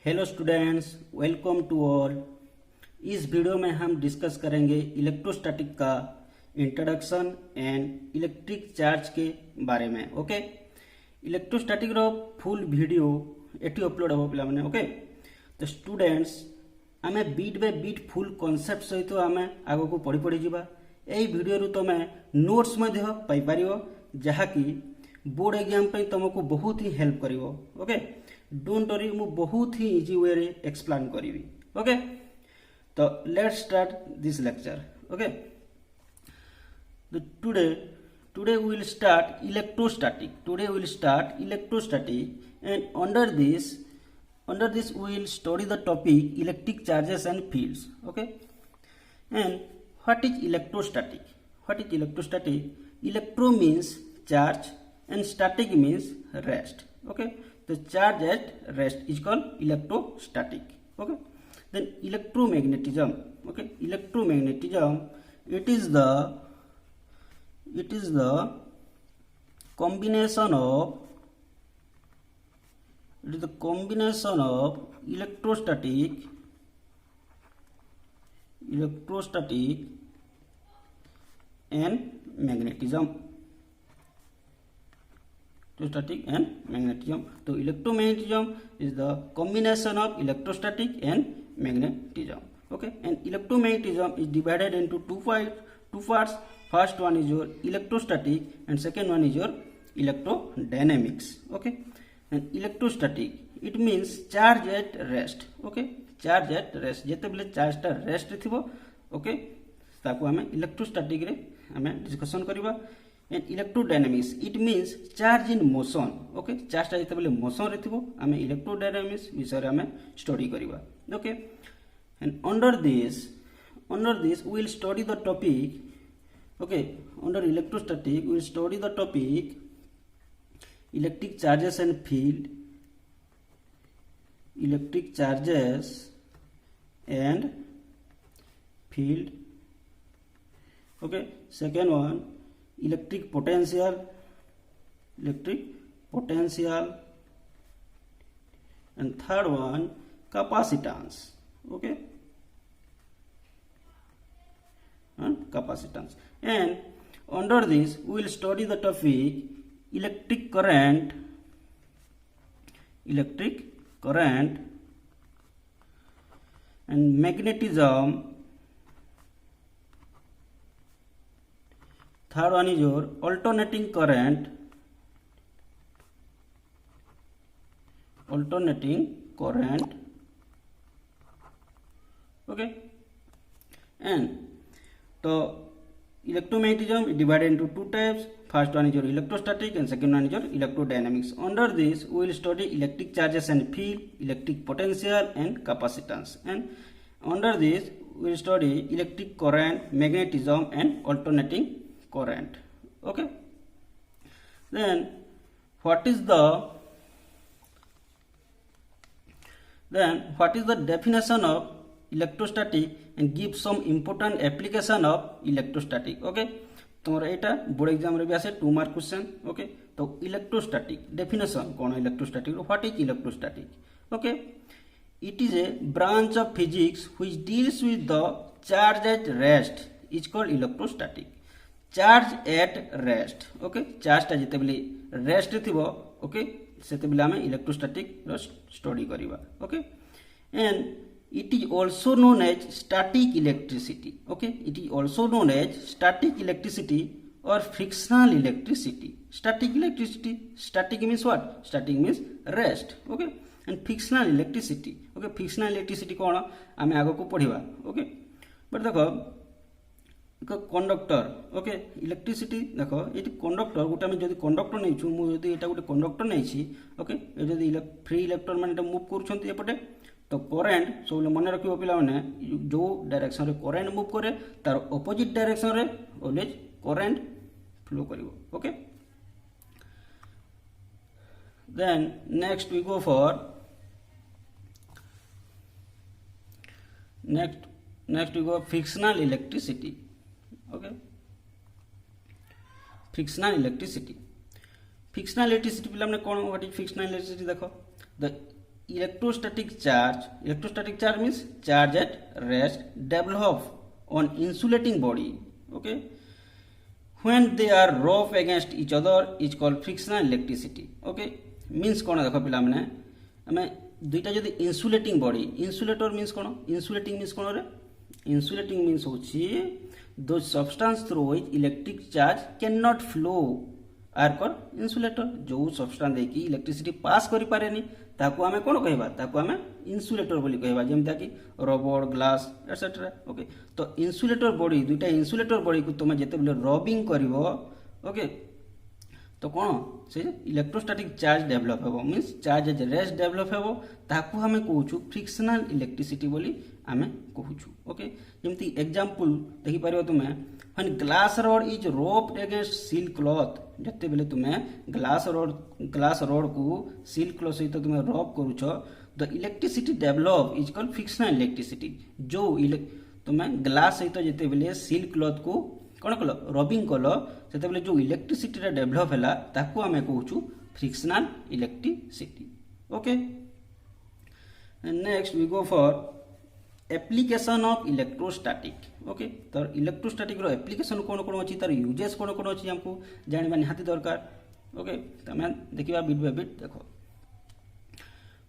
Hello students, welcome to all. इस video में हम डिस्कस करेंगे इलेक्ट्रोस्टैटिक का इंट्रोडक्शन एंड इलेक्ट्रिक चार्ज के बारे में। ओके, इलेक्ट्रोस्टैटिक रो फुल वीडियो एटी अपलोड हो पिला माने। ओके, तो स्टूडेंट्स आमे beat by beat full concept सहित आमे आगो को पढ़ी पढ़ी जिबा। एई वीडियो रु तमे नोट्स मध्ये पाई परियो जहा कि बोर्ड एग्जाम पे तुमको बहुत ही हेल्प करिवो। ओके, डोंट वरी, मु बहुत ही इजी वे रे एक्सप्लेन करिवि। ओके, तो let's start this lecture. Okay, तो today we will start electrostatic. Today we will start electrostatic, and under this we will study the topic electric charges and fields. Okay, and what is electrostatic? What is electrostatic? Electro means charge and static means rest. Okay, the charge at rest is called electrostatic. Okay, then electromagnetism. Okay, electromagnetism, it is the combination of electrostatic and magnetism. Electrostatic and magnetism. So electromagnetism is the combination of electrostatic and magnetism. Okay, and electromagnetism is divided into two parts. First one is your electrostatic and second one is your electrodynamics. Okay, and electrostatic, it means charge at rest. Okay, charge at rest, जेते बेले charge टा rest थिबो। Okay, ताको हमें electrostatic रे हमें discussion करबा। And electrodynamics, it means charge in motion. Okay, charge टा जेते बेले मोशन रे थिबो हमें इलेक्ट्रोडायनामिक्स विषय रे हमें स्टडी करबा। Okay, and under this we will study the topic. Okay, under electrostatic we will study the topic electric charges and field. Electric charges and field. Okay, second one electric potential, and third one capacitance. Okay, and capacitance. And under this we will study the topic electric current and magnetism. Third one is your alternating current Okay, and so electromagnetism is divided into two types. First one is your electrostatic and second one is your electrodynamics. Under this we will study electric charges and field, electric potential and capacitance. And under this we will study electric current, magnetism and alternating current. Okay, then what is the definition of electrostatic and give some important application of electrostatic. Okay, तुम्हारा एटा board exam रे भी आसे 2 mark question. Okay, तो electrostatic definition कोन electrostatic रो, what is electrostatic? Okay, it is a branch of physics which deals with the charge at rest is called electrostatic. Charge at rest. Okay, charge ता जते बेले rest थिबो, okay, सेते बेले हमें इलेक्ट्रोस्टैटिक रो स्टडी करिवा. Okay, and it is also known as static electricity. Okay, it is also known as static electricity or frictional electricity. Static means what? Static means rest. Okay, and frictional electricity. Okay, frictional electricity कोन आमे आगो को पढिबा. Okay, but देखो एक conductor. Okay, electricity देखो eighty conductor गोटे आमे जदी conductor नै छु, मु जदी एटा गोटे कंडक्टर नै छी. ओके, ए जदी फ्री इलेक्ट्रॉन माने मूव करूछंती एपटे, तो करेंट सब मन रखियो पिला माने जो डायरेक्शन रे करेंट मूव करे तार ऑपोजिट डायरेक्शन रे ऑलवेज करेंट फ्लो करिवो. Okay, then next we go for frictional electricity. Okay, frictional electricity पिला माने कोन, व्हाट इज फ्रिक्शनल इलेक्ट्रिसिटी? देखो, the electrostatic charge means charge at rest develop on insulating body, okay, when they are rough against each other is called frictional electricity, okay, means कोन देखो पिला माने हमें दुईटा जदि insulating body, insulator means कोन, insulating means कोन रे, insulating means होची those substance through which electric charge cannot flow आर कौन इन्सुलेटर, जो सबस्टांस देखी इलेक्ट्रिसिटी पास करि पारेनी ताकू आमे कोन कहबा, ताकू आमे इन्सुलेटर बोली कहबा, जेमता कि रबर ग्लास एटसेट्रा, ओके। तो इन्सुलेटर बॉडी दुईटा इन्सुलेटर बॉडी को तुम जेते बेले रबिंग करिवो, ओके, तो कोन से इलेक्ट्रोस्टैटिक चार्ज डेवलप हेबो, means charge as rest develop हेबो, ताकू हमें कहूछु फ्रिक्शनल इलेक्ट्रिसिटी बोली हमें कहूछु, ओके। जेमती एग्जांपल देखि पारियो तुमे, when glass rod is rubbed against silk cloth, जते बेले तुमे ग्लास रॉड को सिल्क क्लॉथ सहित तुमे रब करूछ, the electricity develop is called frictional electricity. जो तुमे ग्लास सहित जते बेले सिल्क क्लॉथ को कोन कलो रबिंग कलो, सेते बेले जो इलेक्ट्रिसिटी रा डेवलप हैला ताकू हमें कहूछु frictional electricity, okay. Next we go for application of electrostatic, okay. तो इलेक्ट्रोस्टैटिक रो एप्लिकेशन कोन कोन अछि, तार यूजेस कोन कोन अछि हमको जानबा निहाती दरकार, ओके। तो हम देखिबा बिट बाय बिट, देखो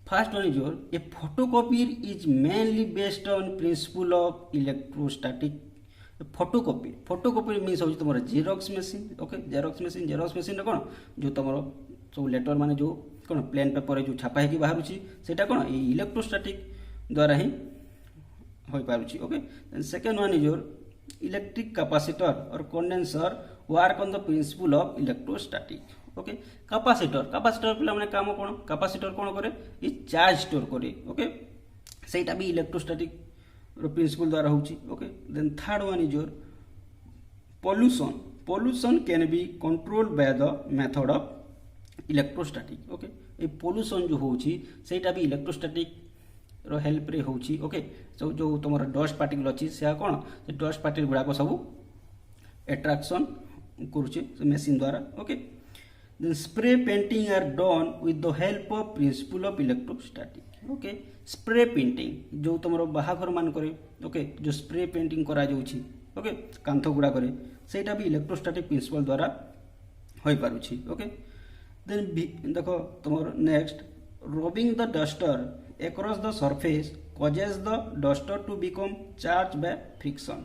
first one is your a photocopier is mainly based on principle of electrostatic. Photocopy means होछि तमरो Xerox machine, okay. Xerox machine कोन जो तमरो सब लेटर माने जो कोन प्लेन पेपर जो छापा है कि बाहर अछि सेटा कोन इलेक्ट्रोस्टैटिक द्वारा ही होई पारुछि, okay. Then second one is your electric capacitor और condenser work on the principle of electrostatic, okay. Capacitor पिला माने काम कोन, कैपेसिटर कोन करे इ चार्ज स्टोर करे, ओके। सेटा भी इलेक्ट्रोस्टैटिक रो प्रिंसिपल द्वारा होछि, okay. Then third one is your pollution can be controlled by the method of electrostatic, okay. ए पोल्यूशन जो होछि सेटा भी इलेक्ट्रोस्टैटिक रो हेल्प रे होछि, ओके। सो जो तुमर डस्ट पार्टिकल अछि से कोन से डस्ट पार्टिकल गुडा को सब अट्रैक्शन करूछि मशीन द्वारा, okay. Then spray painting are done with the help of principle of electrostatic, okay. Spray painting जो तुमर बाहाघर मान करे, ओके, जो स्प्रे पेंटिंग करा जाउछि, ओके, कांथ गुडा करे सेटा भी इलेक्ट्रोस्टैटिक प्रिंसिपल द्वारा होई पारुछि, ओके। देन देखो तुमर next rubbing the duster across the surface causes the duster to become charged by friction,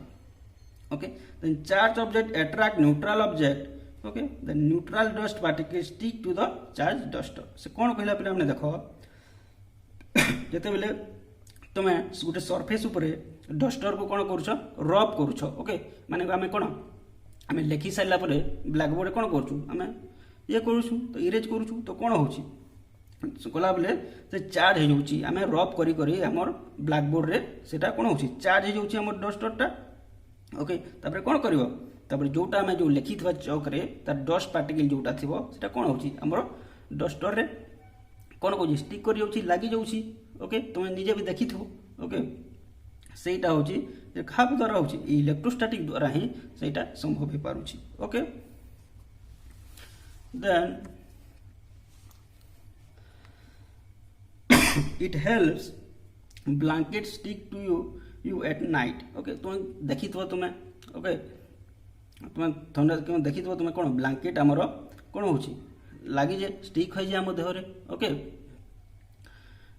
okay. Then charged object attract neutral object, okay. The neutral dust particles stick to the charged duster। से कौन कहला पिला हमने देखो जते बेले तुमे गोटे सरफेस ऊपर डस्टर को कौन करूछ रब करूछ, ओके। माने आमे कौन आमे लिखि साइला परे ब्लैक बोर्ड कौन करूछु आमे ये करूछु तो इरेज करूछु तो कौन होछि गला बेले से चार्ज हो जाउछि, आमे रब करी करी हमर ब्लैक बोर्ड रे सेटा कोन होछि चार्ज हो जाउछि हमर डस्टरटा, ओके। तापर कोन करिवो, तापर जोटा आमे जो लिखिथवा चौक रे तार डस्ट पार्टिकल जोटा थिबो सेटा कोन होछि हमर डस्टर रे कोन को स्टिक करी जाउछि लागि जाउछि, ओके। तुमे निजे भी देखिथबो, ओके। सेटा होछि जे खाप द्वारा होछि इलेक्ट्रोस्टैटिक द्वारा ही सेटा संभव हे पारुछि, okay. Then it helps blanket stick to you at night, okay। तुम देखिथबो तुमे, ओके, तुम थंडा के देखिथबो तुमे कोन ब्लैंकेट हमर कोन होछि लागि जे स्टिक होय जे हम देह रे, ओके।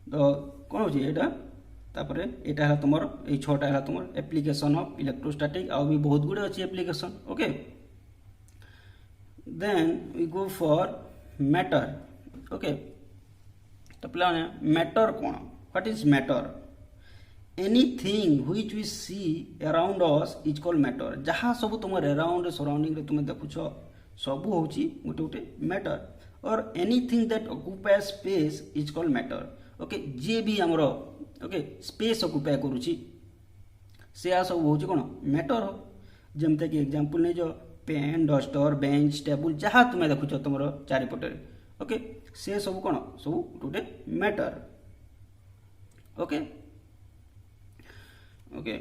तो कोन होछि एटा, तापरे एटा हला तुमर ए छोटा हला तुमर एप्लीकेशन ऑफ इलेक्ट्रोस्टैटिक, आ भी बहुत गुडे अछि application, okay. Then we go for matter, okay. तो प्लान मैटर कौन, what is matter, anything which we see around us is called matter. जहाँ सब तुम अराउंड सराउंडिंग रे तुम देखुछ सब होची गोटे गोटे मैटर, और anything that occupies space is called matter, okay. जे भी हमर, ओके, स्पेस ऑक्युपाई करूची से आ सब होची कोन मैटर। जेमते कि एग्जांपल नै जो पेन डस्टर बेंच टेबल जहाँ तुम देखुछ तुमर चारिपटे, ओके, से सब कोन सब गोटे matter, okay, okay.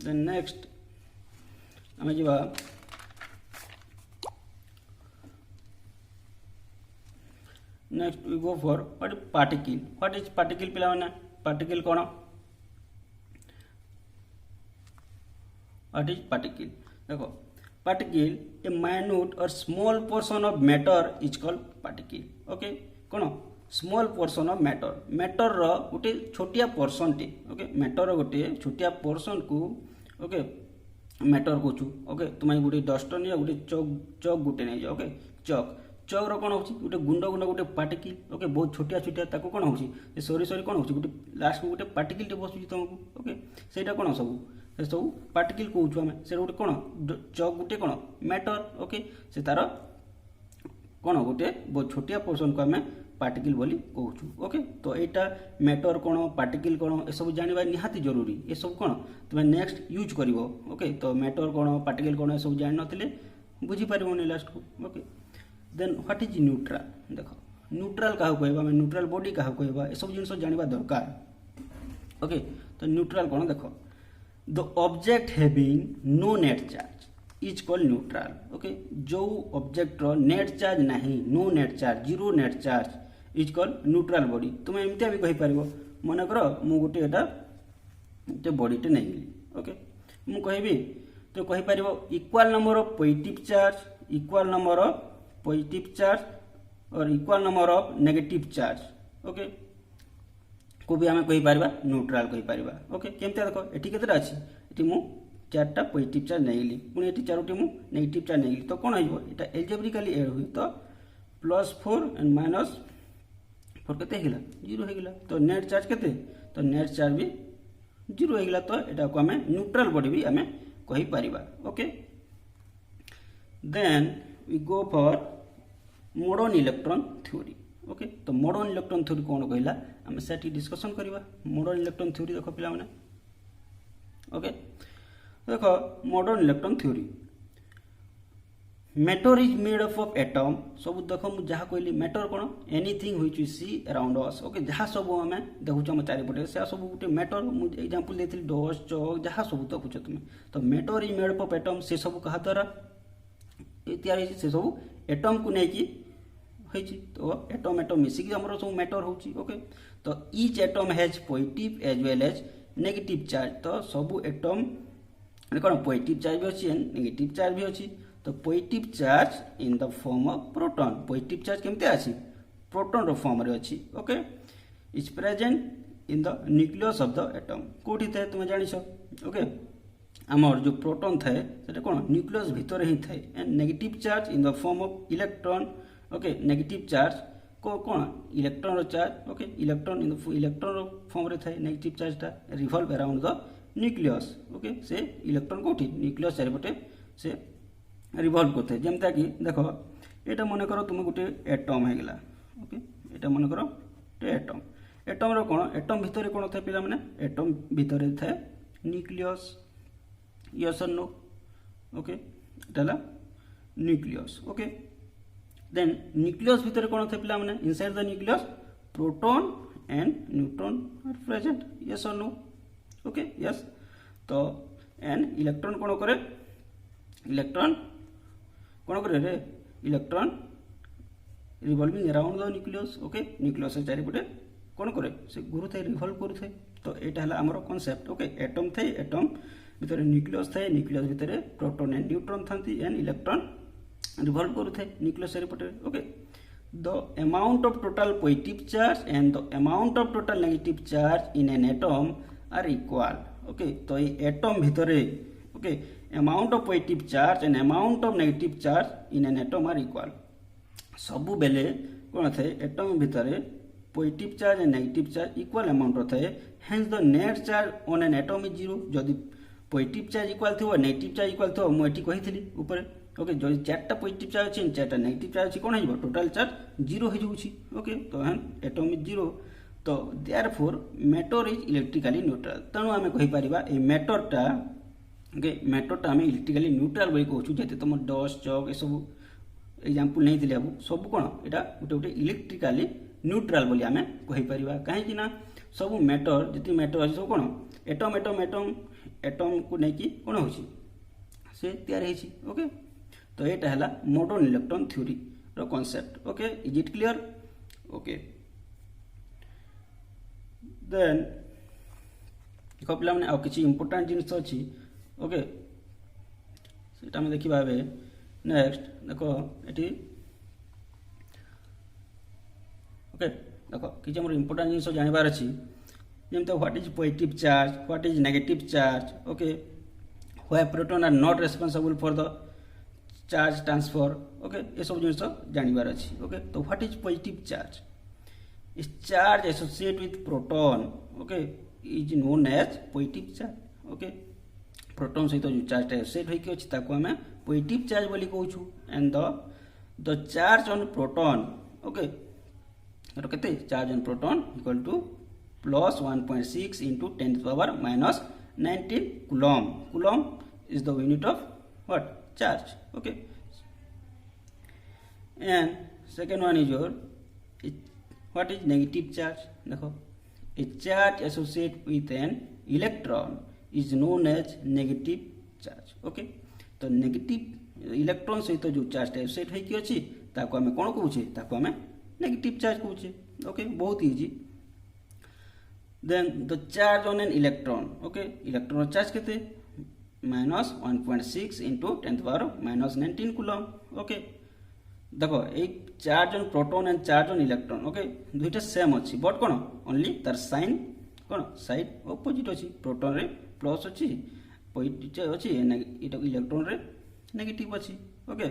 Then next आमे जिबा next we go for what particle. What is particle पिला माने पार्टिकल कोन व्हाट इज पार्टिकल देखो पार्टिकल ए माइन्यूट और small portion of matter is called particle okay कोन small portion of matter matter रो गोटे छोटिया पोर्शन टे ओके मैटर रो गोटे छोटिया पोर्शन को ओके मैटर कहूँ ओके तुम गोटे डस्टर नहीं गोटे चौक गोटे नहीं ओके चौक चौक रो कौन होची गोटे गुंड गुंड गोटे पार्टिकल ओके बहुत छोटिया छोटिया ताको कौन होची सरी सरी कौन होची गोटे लास्ट को गोटे पार्टिकल टे बसुची तुमको ओके सेटा कौन सब पार्टिकल कहूँ आम से गोटे कौन चौक गोटे कौन मैटर ओके से तार कौन गोटे बहुत छोटिया पोर्सन को आम पार्टिकल बोली कहूँ ओके तो यहाँ मैटर कौन पार्टिकल कौन ये सब जानवा निहाती जरूरी ये सब कौन तुम नेक्स्ट यूज कर ओके तो मैटर कौन पार्टिकल कौन ये सब जान नथिले बुझी पारिबोनी लास्ट को okay then what is neutral देख न्यूट्रल क्या कहबा मैं न्यूट्रल बॉडी क्या कहबा ये सब जिन जानवा दरकार ओके तो न्यूट्रल कौन देख the object having no net charge is called neutral okay जो ऑब्जेक्ट रो नेट चार्ज नहीं no net charge zero net charge is called neutral body तुम एमती भी कही पार मन कर मु गोटे बॉडीटे नहीं ओके मु कहबी तो कही पार equal number of positive charge equal number of positive charge और equal number of negative charge okay को भी आम कही पार न्यूट्रल कही पार ओके केमती देख ये केतटा अच्छी ये मु चार्टा पॉजिटिव चार्ज नहीं पुणी ये चारोटी मु नेगेटिव चार्ज नहीं तो कौन हो एल्जेब्रिकली एड हुए तो +4 एंड -4 केते हेगला 0 हेगला तो नेट चार्ज केते तो नेट चार्ज भी 0 हेगला तो एटा को हमें न्यूट्रल बॉडी भी हमें कही पारिबा okay then we go for modern electron theory okay तो मॉडर्न इलेक्ट्रॉन थ्योरी कौन कहला हमें सेठी डिस्कशन करबा मॉडर्न इलेक्ट्रॉन थ्योरी देखो पिला माने ओके देखो modern electron theory matter is made up of atom सब देख मुझे जहाँ कहली मैटर कौन anything which we see around us okay जहाँ सब आम देखुच आम चारिपटे से सब गोटे मैटर मुझे एग्जांपल देती डस्ट चौक जहाँ सब देखुच तुम तो matter is made up of atom से सब क्या द्वारा तैयार से सब एटम को लेकिन तो एटम एटम मिसिक आमर सब मैटर होची ओके तो each atom has positive as well as negative charge तो सब एटम कौन पॉजिटिव चार्ज भी अच्छी एंड नेगेटिव चार्ज भी अच्छी तो positive charge in the form of proton positive charge केमती अच्छी प्रोटॉन रो फॉर्म रे अच्छी okay is present in the nucleus of the atom कोठी थे तुम जानिछ ओके आमर जो प्रोटॉन थाए सेटा कौन न्यूक्लियस भीतर ही थाए and negative charge in the form of electron okay negative charge को कौन इलेक्ट्रॉन रो charge okay electron in the electron रो फॉर्म रे थाए नेगेटिव चार्ज ता revolve around the nucleus okay से इलेक्ट्रॉन कोठी न्यूक्लियस चारिपटे से रिवॉल्व करते जमता कि देख यहाँ मन कर तुम गोटे एटम होगा ओके यहाँ मन कर एटम एटम रो कौन एटम भितर कौन था पिला माने एटम भितर थाए nucleus yes or no okay इटा न्यूक्लियस ओके देन न्यूक्लियस भितर कौन था पिला माने inside the nucleus proton and neutron are present yes or no okay yes तो एंड इलेक्ट्रॉन कौन करे इलेक्ट्रॉन कौन करे रे electron revolving around the nucleus okay nucleus चारिपटे कौन करे से घूरु थे रिवॉल्व करू थे तो यहाँ है आमर कॉन्सेप्ट ओके एटम थे एटम भितर न्यूक्लियस थे न्यूक्लियस भितर प्रोटॉन एंड न्यूट्रॉन थांती एंड इलेक्ट्रॉन रिवॉल्व करू थे न्यूक्लियस चारिपटे okay the amount of total positive charge and the amount of total negative charge in an atom are equal okay तो ये एटम भितर okay amount of positive charge and amount of negative charge in an atom are equal सबु बेले कौन थे atom भितर positive charge and negative charge equal amount थे hence the net charge on an atom is zero जदि positive charge equal थो negative charge equal थो मुझे कही ऊपर ओके जो चार्टा पॉजिटिव चार्ज अच्छे चार्टा नेगेटिव चार्ज अच्छी कौन हो टोटाल चार्ज जीरो हो ओके तो एटम इज जीरो तो therefore matter is electrically neutral तेणु आम कहीपर ये मैटरटा ओके मैटरटा आम इलेक्ट्रिकली न्यूट्रल बोली कहूँ जैसे तुम डस्ट चक ये सब एग्जांपल नहीं थे सब कौन यहाँ गोटे गोटे इलेक्ट्रिकली न्यूट्रल बोली आम कहीपर कहीं सब मैटर जी मैटर अच्छे सब कौन एटम एटम एटम एटम को लेकिन कौन हो तैयारी ओके तो यहाँ है मॉडर्न इलेक्ट्रॉन थ्योरी रो concept okay is it clear okay then देख पिला माने आ किछि इंपोर्टेंट जिनिस अछि ओके सेटा हम देखिबा बे नेक्स्ट देखो एटी ओके देखो किछि हमर इंपोर्टेंट जिनिस जानिबार अछि जेम तो what is positive charge what is negative charge okay why proton are not responsible for the charge transfer okay ये सब जिनिस जानिबार अछि ओके तो what is positive charge is charge associate with proton okay is known as positive charge okay proton सहित जो charge associate होइके अछि ताको हमें पॉजिटिव चार्ज बोली कहूछु and the charge on proton okay तो केते charge on proton equal to plus 1.6 into 10 to the power minus 19 coulomb. Coulomb is the unit of what? Charge. Okay. And second one is your what is negative charge? देखो a charge associated with an electron is known as negative charge. Okay. तो negative electron सहित जो charge associate होइकी अछि ताको हमें कोन कहूचे ताको हमें negative charge कहूचे okay बहुत easy then the charge on an electron okay electron charge केते minus 1.6 into 10 to the power minus 19 coulomb okay देखो एक charge on proton and charge on electron okay दुईटा सेम अछि बट कोन ओनली तार sign कोन side opposite अछि proton रे plus अछि positive अछि इलेक्ट्रॉन रे नेगेटिव अछि ओके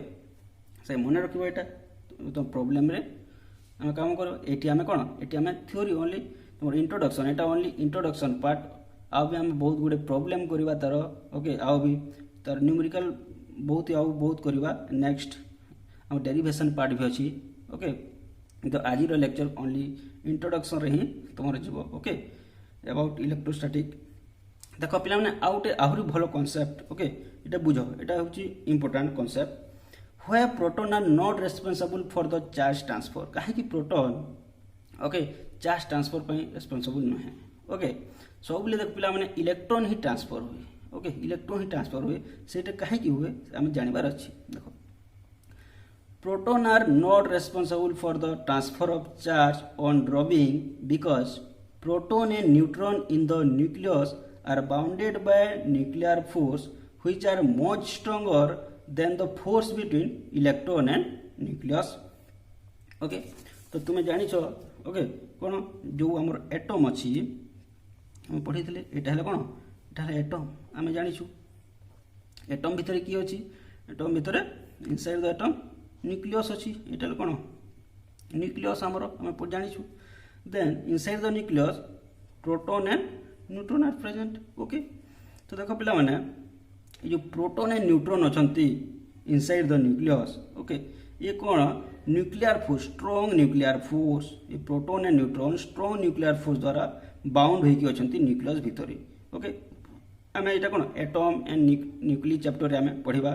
से मन रखिबो एटा तो प्रॉब्लम रे हम काम करो एटी हमें कोन एटी हमें थ्योरी ओनली तुम इंट्रोडक्शन एटा ओनली इंट्रोडक्शन पार्ट आउ भी हम बहुत गुडे प्रॉब्लम करबा तार ओके आउ भी तार न्यूमेरिकल बहुत करबा नेक्स्ट हम डेरिवेशन पार्ट भी अछि ओके तो आज रो लेक्चर ओनली इंट्रोडक्शन रे ही तुमर जीवो ओके अबाउट इलेक्ट्रोस्टैटिक देखो पिला माने आउटे आहुरी भलो कांसेप्ट ओके एटा बुझो एटा होची important concept where proton are not responsible for the charge transfer काहे कि प्रोटॉन ओके चार्ज ट्रांसफर पे रेस्पोंसिबल न है ओके सब ले देख पिला माने इलेक्ट्रॉन ही ट्रांसफर हुए ओके इलेक्ट्रॉन ही ट्रांसफर हुए सेटा काहे कि हुए हम जानिबार अछि देखो proton are not responsible for the transfer of charge on dropping because proton and neutron in the nucleus are bounded by nuclear force which are much stronger than the force between electron and nucleus okay तो तुम्हें जानी छो okay कौन जो आमर atom अच्छी हम पढ़ी थे यहाँ कौन यहाँ एटम आम जाचु एटम भितर किए अच्छी एटम भितर इनसाइड द एटम न्यूक्लियस अच्छी यहाँ कौन न्यूक्लियस आमर आम जाचु then inside the nucleus proton and neutron are present okay तो देख पिला माने जो प्रोटॉन एंड न्यूट्रॉन अच्छी इनसाइड द न्यूक्लियस ओके ये कौन nuclear force strong nuclear force ये proton and neutron strong nuclear force द्वारा बाउंड होइकी अछंती न्यूक्लियस भितरे ओके आम यहाँ कौन एटम एंड न्यूक्लियर चैप्टर में पढ़ा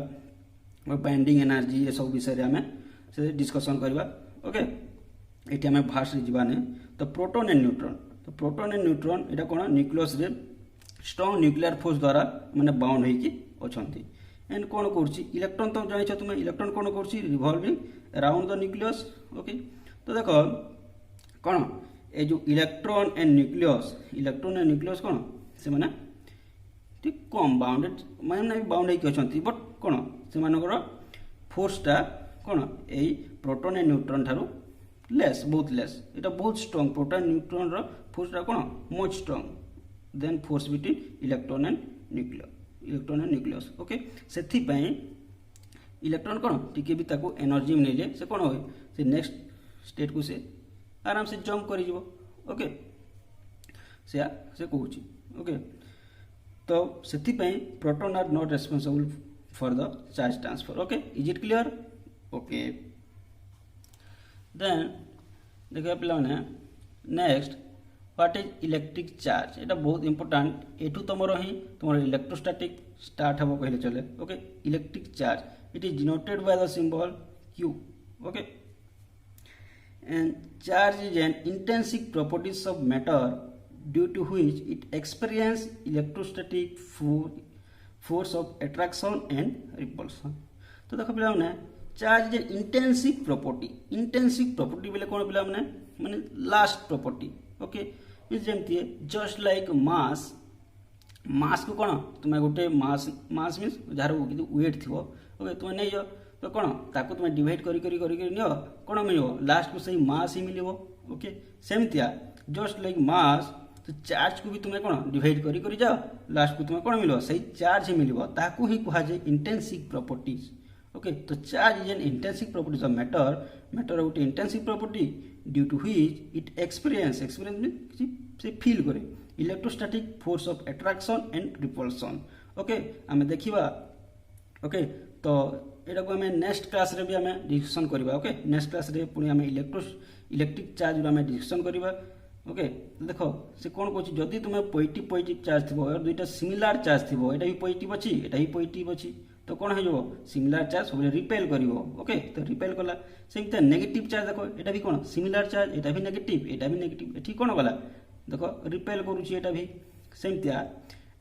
बाइंडिंग एनर्जी ये सब विषय में से डिस्कसन करवा ओके ये आम फास्ट जाने तो प्रोटॉन एंड न्यूट्रॉन यहाँ कौन न्यूक्लियस रे स्ट्रॉन्ग न्यूक्लियर फोर्स द्वारा माने बाउंड होइकी अछंती एंड कौन कर इलेक्ट्रॉन तो जान तुम इलेक्ट्रॉन कौन कर revolving around the nucleus okay तो देख कौन ये जो इलेक्ट्रॉन एंड न्यूक्लियस कौन से माने ठीक कम बाउंडेड मैंने बाउंड होइकी अछंती बट कौन से फोर्सटा कौन यही प्रोटॉन एंड न्यूट्रॉन ठारू लेस बहुत लेस यहाँ बहुत स्ट्रॉन्ग प्रोटॉन न्यूट्रॉन रो फोर्सटा कौन much strong than force between electron and nucleus okay से इलेक्ट्रॉन कौन टिके भी ताको एनर्जी मिले से कौन हुए से नेक्स्ट स्टेट को से आराम से जंप कर ओके से कहूँ ओके तो से proton are not responsible for the charge transfer okay is it clear okay then देखिए पे next what is electric charge यहाँ बहुत इंपोर्टेंट एठू तुम ही तुम इलेक्ट्रोस्टैटिक स्टार्ट हम कहले चले okay electric charge it is denoted by the symbol Q okay and charge is an intensive properties of matter due to which it experience electrostatic force of attraction and repulsion तो देखो पिला charge is intensive property बोले कौन पिला माने last property okay जमती just like mass मास को कौन तुम्हें गोटे मास मास मीन्स जार वेट थी ओके तुम्हें नहीं जाओ तो कौन ताको तुम्हें डिवाइड करी नियो कौन मिल लास्ट को सही मास ही मिल ओके सेमतिया जस्ट लाइक मास तो चार्ज को भी तुम्हें कौन डिवाइड करी जाओ लास्ट को तुम्हें कौन मिल सही चार्ज ही मिल ताकू ही कहुए इंटेंसिव प्रॉपर्टीज ओके तो charge is an intensive properties of matter गोटे intensive property due to which it experience से फील करे electrostatic force of attraction and repulsion okay आमे देखिबा ओके तो एटा को हमें नेक्स्ट क्लास रे भी हमें डिस्कशन करबा ओके नेक्स्ट क्लास रे पुनी हमें इलेक्ट्रिक चार्ज रो हमें डिस्कशन करबा ओके देखो से कोन कोची जदी तुम्हें पॉजिटिव चार्ज थिबो और दुईटा सिमिलर चार्ज थिबो एटा भी पॉजिटिव अछि एटा भी पॉजिटिव अछि तो कौन हो सिमिलर चार्ज सब रिपेल कर ओके तो रिपेल कला से नेगेटिव चार्ज देखो एटा भी कौन सिमिलर चार्ज एटा भी नेगेटिव एठी कौन गला देखो रिपेल करूची एटा भी सेमतिया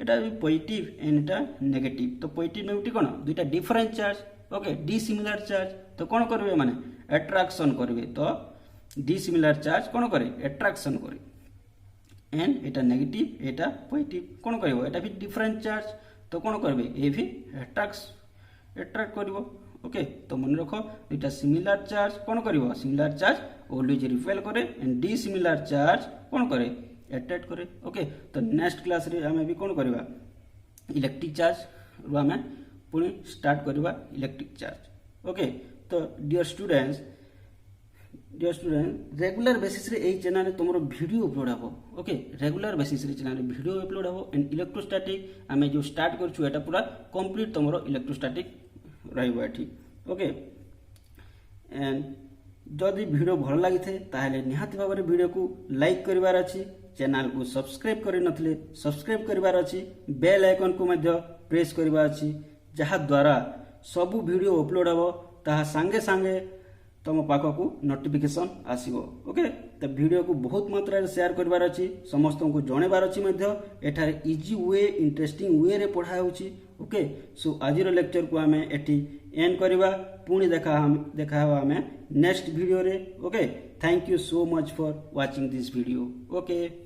एटा भी पॉजिटिव एंड एटा नेगेटिव तो पॉजिटिव नेगेटिव कौन दुईटा different charge okay dissimilar charge तो कौन करेंगे माने अट्रैक्शन करेंगे तो डिसिमिलर चार्ज कौन करे अट्रैक्शन करे and Etah negative Etah positive कौन करिवो एटा भी डिफरेंट चार्ज तो कौन करेंगे ये भी अट्रैक्ट करिवो ओके तो मन रख दुईटा सिमिलर चार्ज कौन करिवो सिमिलर चार्ज ऑलवेज रिपेल करे एंड डिसिमिलर चार्ज कौन करे अट्रैक्ट करे ओके तो नेक्स्ट क्लास रे हमें भी कौन करबा इलेक्ट्रिक चार्ज रो हमें पुणी स्टार्ट करबा इलेक्ट्रिक चार्ज ओके तो डियर स्टूडेंट्स रेगुलर बेसिस रे एई चैनल रे तुमरो वीडियो अपलोड हबो ओके रेगुलर बेसिस रे चैनल रे वीडियो अपलोड हबो एंड इलेक्ट्रोस्टैटिक आमे जो स्टार्ट करछु एटा पूरा कंप्लीट तुमरो इलेक्ट्रोस्टैटिक रहइबो एठी ओके एंड जदि वीडियो भल लागि थे ताहले निहाती भाबरे वीडियो को लाइक करिवार अछि चैनल को सब्सक्राइब करि नथले सब्सक्राइब करिवार अछि बेल आइकन को मध्य प्रेस करिवार अछि जहा द्वारा सबु वीडियो अपलोड हबो ताहा संगे संगे तुम पाखक नोटिफिकेशन आसीबो ओके तो वीडियो को बहुत मात्रा रे शेयर करबार अछि समस्त को जणेबार अछि मध्य एठारे इजी वे इंटरेस्टिंग वे रे पढ़ा होछि ओके सो आजिरो लेक्चर को हमें एठी एंड करबा पुणी देखा हमें नेक्स्ट वीडियो रे okay thank you so much for watching this video okay.